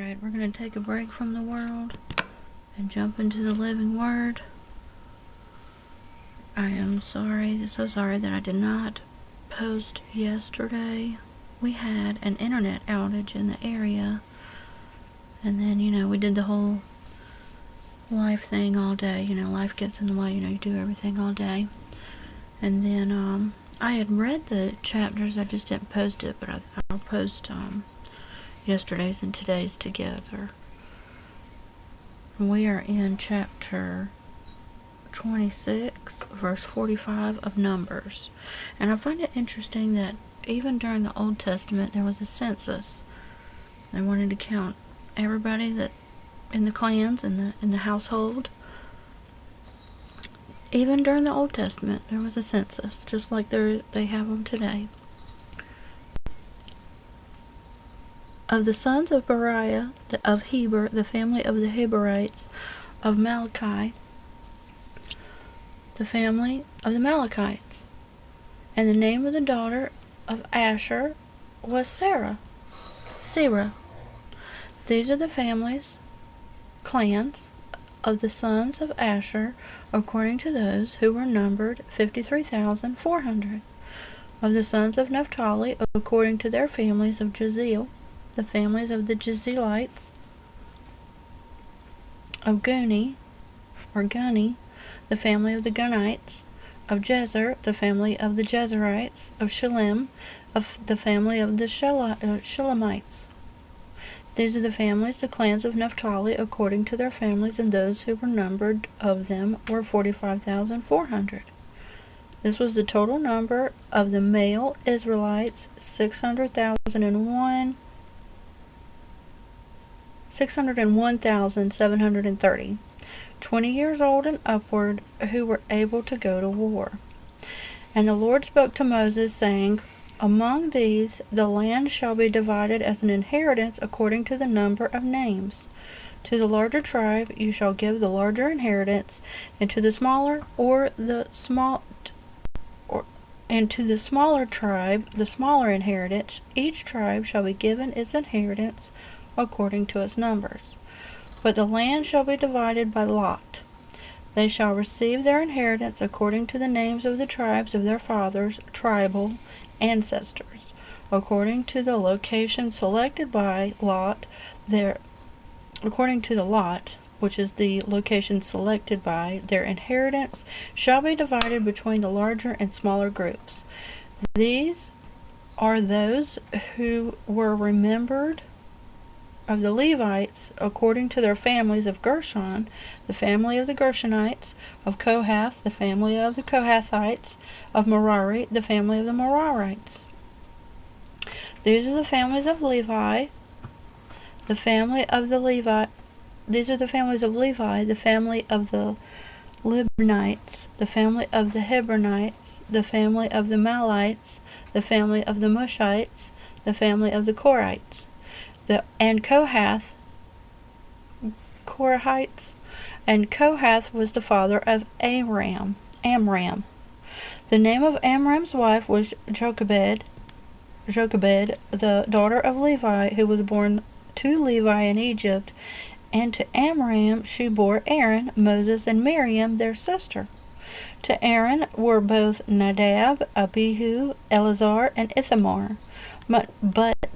Alright, we're going to take a break from the world and jump into the living word. I am so sorry that I did not post yesterday. We had an internet outage in the area, and then, we did the whole life thing all day. Life gets in the way, you do everything all day. And then, I had read the chapters, I just didn't post it, but I'll post, yesterday's and today's together. We are in chapter 26, verse 45 of Numbers. And I find it interesting that even during the Old Testament there was a census. They wanted to count everybody that in the clans and in the household. Even during the Old Testament there was a census, just like they have them today. Of the sons of Beriah, of Heber, the family of the Heberites, of Malachi, the family of the Malachites. And the name of the daughter of Asher was Serah. These are the families, clans, of the sons of Asher, according to those who were numbered 53,400. Of the sons of Naphtali, according to their families of Jezeel, the families of the Jezreelites, of Guni, the family of the Gunites, of Jezer, the family of the Jezerites, of Shalem, of the family of the Shalemites. These are the families, the clans of Naphtali, according to their families, and those who were numbered of them were 45,400. This was the total number of the male Israelites, 601,730, 20 years old and upward, who were able to go to war. And the Lord spoke to Moses, saying, Among these the land shall be divided as an inheritance according to the number of names. To the larger tribe you shall give the larger inheritance, and to the smaller tribe the smaller inheritance. Each tribe shall be given its inheritance according to its numbers. But the land shall be divided by lot. They shall receive their inheritance according to the names of the tribes of their fathers' tribal ancestors, according to the location selected by lot. According to the lot, which is the location selected by, their inheritance shall be divided between the larger and smaller groups. These are those who were remembered of the Levites according to their families: of Gershon, the family of the Gershonites; of Kohath, the family of the Kohathites; of Merari, the family of the Merarites. These are the families of Levi, the family of the Levi. These are the families of Levi, the family of the Libnites, the family of the Hebronites, the family of the Malites, the family of the Mushites, the family of the Korites. And Kohath was the father of Amram. The name of Amram's wife was Jochebed, the daughter of Levi, who was born to Levi in Egypt. And to Amram she bore Aaron, Moses, and Miriam, their sister. To Aaron were both Nadab, Abihu, Eleazar, and Ithamar. But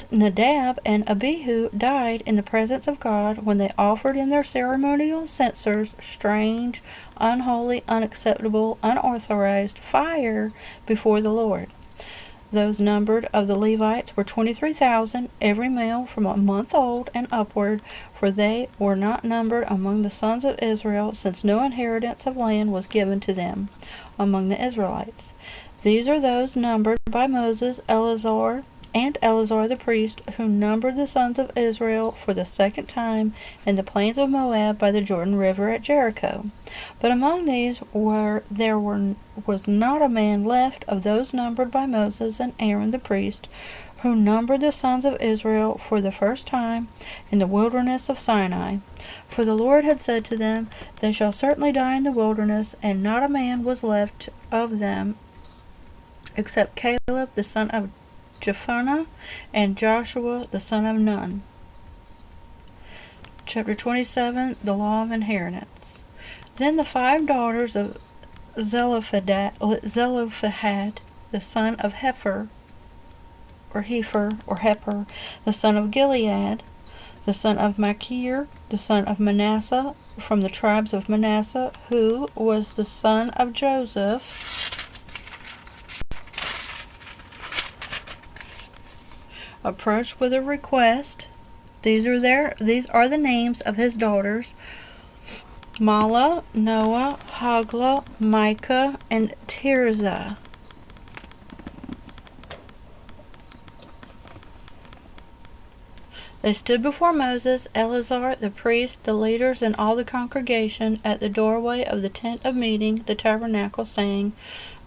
Nadab and Abihu died in the presence of God when they offered in their ceremonial censers strange, unholy, unacceptable, unauthorized fire before the Lord. Those numbered of the Levites were 23,000, every male from a month old and upward, for they were not numbered among the sons of Israel, since no inheritance of land was given to them among the Israelites. These are those numbered by Moses, Eleazar the priest, who numbered the sons of Israel for the second time in the plains of Moab by the Jordan River at Jericho. But among these was not a man left of those numbered by Moses and Aaron the priest, who numbered the sons of Israel for the first time in the wilderness of Sinai. For the Lord had said to them, They shall certainly die in the wilderness, and not a man was left of them except Caleb the son of Jephunneh and Joshua the son of Nun. Chapter 27, the Law of Inheritance. Then the 5 daughters of Zelophehad, the son of Hepher, the son of Gilead, the son of Machir, the son of Manasseh, from the tribes of Manasseh, who was the son of Joseph, approached with a request. These are the names of his daughters: Mahlah, Noah, Hoglah, Micah, and Tirzah. They stood before Moses, Eleazar, the priest, the leaders, and all the congregation at the doorway of the tent of meeting, the tabernacle, saying,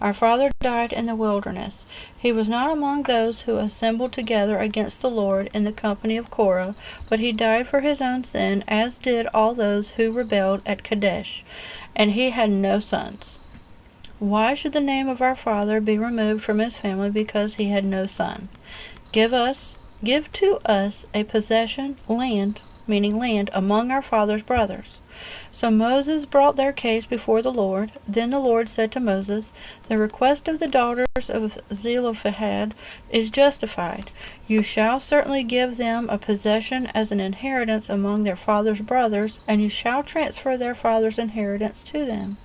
Our father died in the wilderness. He was not among those who assembled together against the Lord in the company of Korah, but he died for his own sin, as did all those who rebelled at Kadesh, and he had no sons. Why should the name of our father be removed from his family because he had no son? Give to us a possession, land, meaning land, among our father's brothers. So Moses brought their case before the Lord. Then the Lord said to Moses, The request of the daughters of Zelophehad is justified. You shall certainly give them a possession as an inheritance among their father's brothers, and you shall transfer their father's inheritance to them.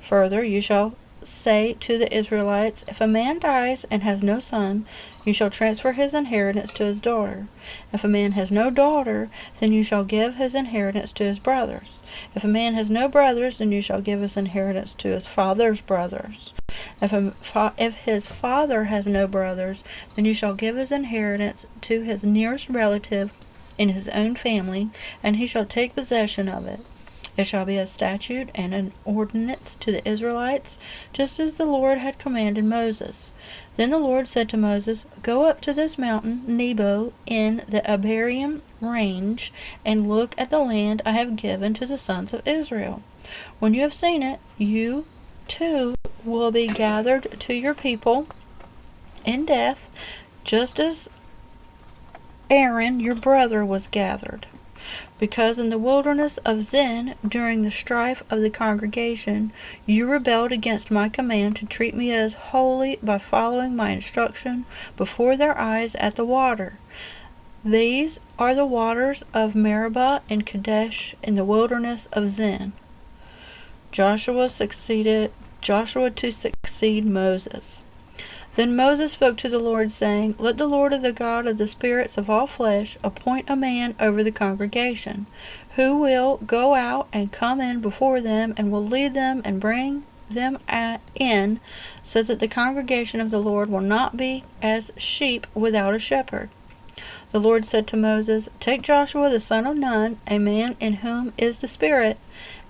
Further, you shall say to the Israelites, If a man dies and has no son, you shall transfer his inheritance to his daughter. If a man has no daughter, then you shall give his inheritance to his brothers. If a man has no brothers, then you shall give his inheritance to his father's brothers. If his father has no brothers, then you shall give his inheritance to his nearest relative in his own family, and he shall take possession of it. It shall be a statute and an ordinance to the Israelites, just as the Lord had commanded Moses. Then the Lord said to Moses, Go up to this mountain, Nebo, in the Abarim range, and look at the land I have given to the sons of Israel. When you have seen it, you too will be gathered to your people in death, just as Aaron your brother was gathered. Because in the wilderness of Zin, during the strife of the congregation, you rebelled against my command to treat me as holy by following my instruction before their eyes at the water. These are the waters of Meribah and Kadesh in the wilderness of Zin. Joshua to succeed Moses. Then Moses spoke to the Lord, saying, Let the Lord, the God of the spirits of all flesh, appoint a man over the congregation, who will go out and come in before them, and will lead them and bring them in, so that the congregation of the Lord will not be as sheep without a shepherd. The Lord said to Moses, Take Joshua the son of Nun, a man in whom is the Spirit,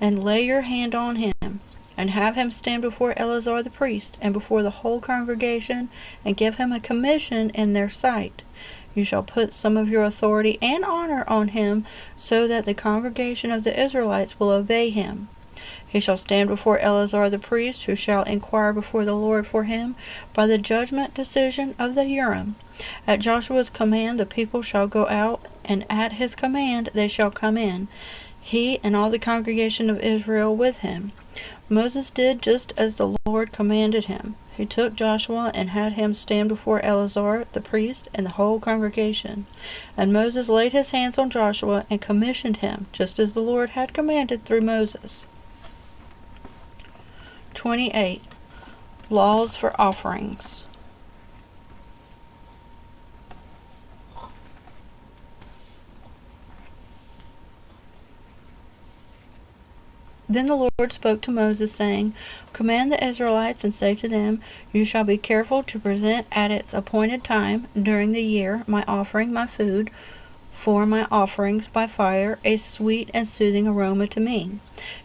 and lay your hand on him, and have him stand before Eleazar the priest, and before the whole congregation, and give him a commission in their sight. You shall put some of your authority and honor on him, so that the congregation of the Israelites will obey him. He shall stand before Eleazar the priest, who shall inquire before the Lord for him by the judgment decision of the Urim. At Joshua's command the people shall go out, and at his command they shall come in, he and all the congregation of Israel with him. Moses did just as the Lord commanded him. He took Joshua and had him stand before Eleazar the priest and the whole congregation. And Moses laid his hands on Joshua and commissioned him, just as the Lord had commanded through Moses. 28. Laws for offerings. Then the Lord spoke to Moses, saying, Command the Israelites and say to them, You shall be careful to present at its appointed time during the year my offering, my food, for my offerings by fire, a sweet and soothing aroma to me.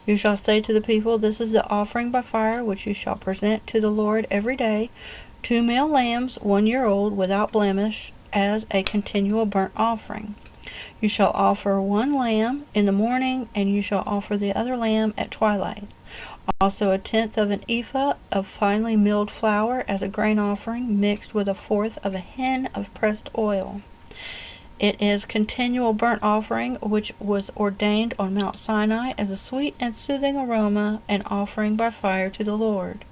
You shall say to the people, This is the offering by fire which you shall present to the Lord every day, 2 male lambs, 1 year old, without blemish, as a continual burnt offering. You shall offer 1 lamb in the morning, and you shall offer the other lamb at twilight. Also 1/10 of an ephah of finely milled flour as a grain offering, mixed with 1/4 of a hin of pressed oil. It is continual burnt offering, which was ordained on Mount Sinai as a sweet and soothing aroma, and offering by fire to the Lord.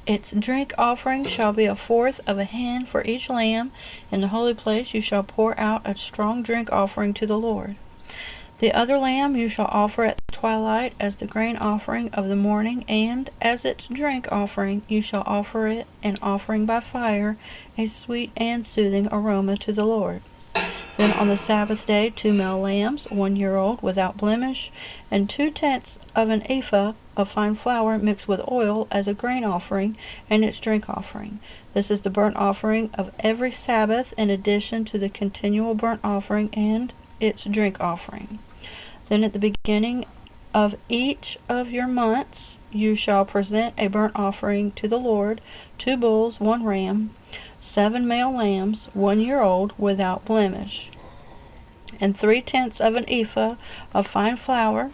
Its drink offering shall be 1/4 of a hin for each lamb. In the holy place you shall pour out a strong drink offering to the Lord. The other lamb you shall offer at twilight as the grain offering of the morning, and as its drink offering you shall offer it an offering by fire, a sweet and soothing aroma to the Lord. Then on the Sabbath day 2 male lambs, 1 year old, without blemish, and 2/10 of an ephah of fine flour mixed with oil as a grain offering, and its drink offering. This is the burnt offering of every Sabbath, in addition to the continual burnt offering and its drink offering. Then at the beginning of each of your months you shall present a burnt offering to the Lord, 2 bulls, 1 ram, 7 male lambs, 1 year old, without blemish, and 3/10 of an ephah of fine flour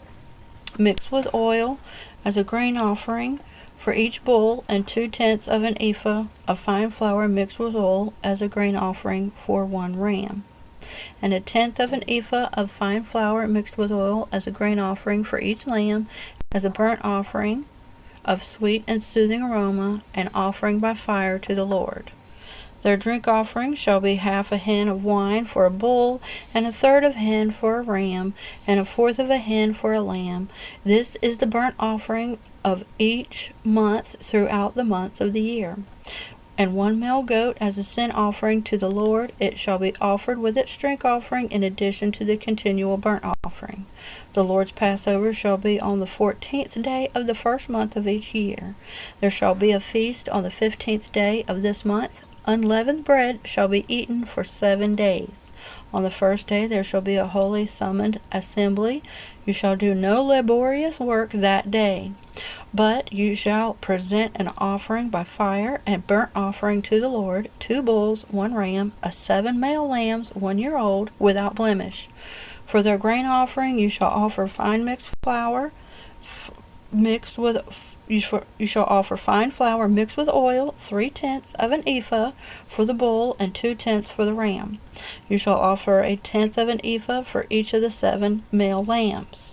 mixed with oil as a grain offering for each bull, and 2/10 of an ephah of fine flour mixed with oil as a grain offering for 1 ram, and 1/10 of an ephah of fine flour mixed with oil as a grain offering for each lamb, as a burnt offering of sweet and soothing aroma, and offering by fire to the Lord. Their drink offering shall be 1/2 a hin of wine for a bull, and 1/3 of a hin for a ram, and 1/4 of a hin for a lamb. This is the burnt offering of each month throughout the months of the year. And 1 male goat as a sin offering to the Lord. It shall be offered with its drink offering in addition to the continual burnt offering. The Lord's Passover shall be on the 14th day of the first month of each year. There shall be a feast on the 15th day of this month. Unleavened bread shall be eaten for 7 days. On the first day there shall be a holy summoned assembly. You shall do no laborious work that day, but you shall present an offering by fire and burnt offering to the Lord, 2 bulls, 1 ram, 7 male lambs, 1 year old, without blemish. For their grain offering you shall offer fine mixed flour mixed with you shall offer fine flour mixed with oil, 3/10 of an ephah for the bull, and 2/10 for the ram. You shall offer 1/10 of an ephah for each of the 7 male lambs.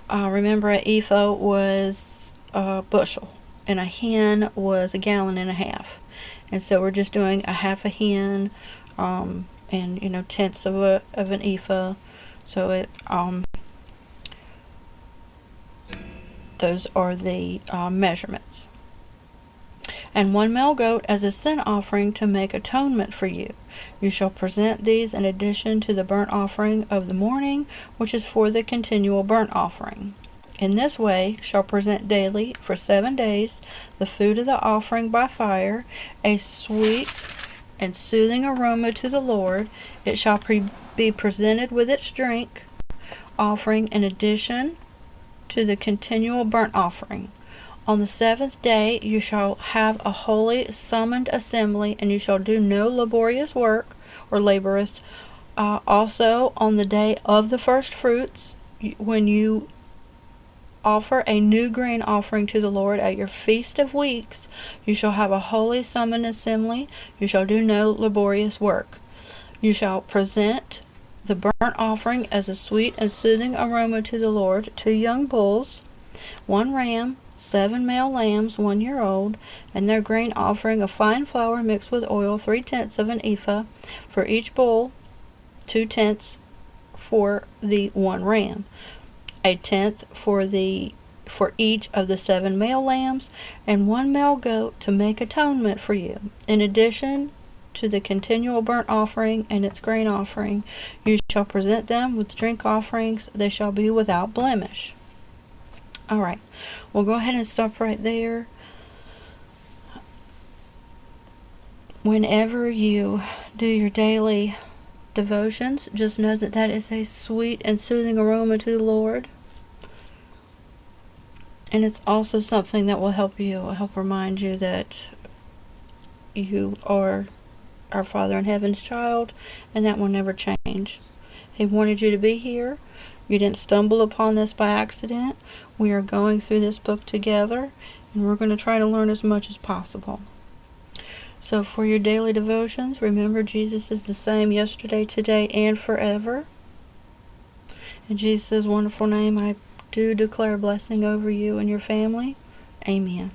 Remember, an ephah was a bushel, and a hin was 1.5 gallons. And so we're just doing 1/2 a hin, and 1/10 of an ephah. So it those are the measurements. And 1 male goat as a sin offering to make atonement for you. You shall present these in addition to the burnt offering of the morning, which is for the continual burnt offering. In this way shall present daily for 7 days the food of the offering by fire, a sweet and soothing aroma to the Lord. It shall be presented with its drink offering in addition to the continual burnt offering. On the 7th day you shall have a holy summoned assembly, and you shall do no laborious work or laborious. Also on the day of the first fruits, when you offer a new grain offering to the Lord at your feast of weeks, you shall have a holy summoned assembly. You shall do no laborious work. You shall present the burnt offering as a sweet and soothing aroma to the Lord, 2 young bulls, 1 ram, 7 male lambs, 1 year old, and their grain offering of fine flour mixed with oil, 3/10 of an ephah for each bull, 2/10 for the 1 ram, 1/10 for each of the 7 male lambs, and 1 male goat to make atonement for you. In addition to the continual burnt offering and its grain offering, you shall present them with drink offerings. They shall be without blemish. All right, we'll go ahead and stop right there. Whenever you do your daily devotions, just know that that is a sweet and soothing aroma to the Lord. And it's also something that will help remind you that you are our Father in Heaven's child, and that will never change. He wanted you to be here. You didn't stumble upon this by accident. We are going through this book together, and we're going to try to learn as much as possible. So for your daily devotions, remember Jesus is the same yesterday, today, and forever. In Jesus' wonderful name, I do declare a blessing over you and your family. Amen.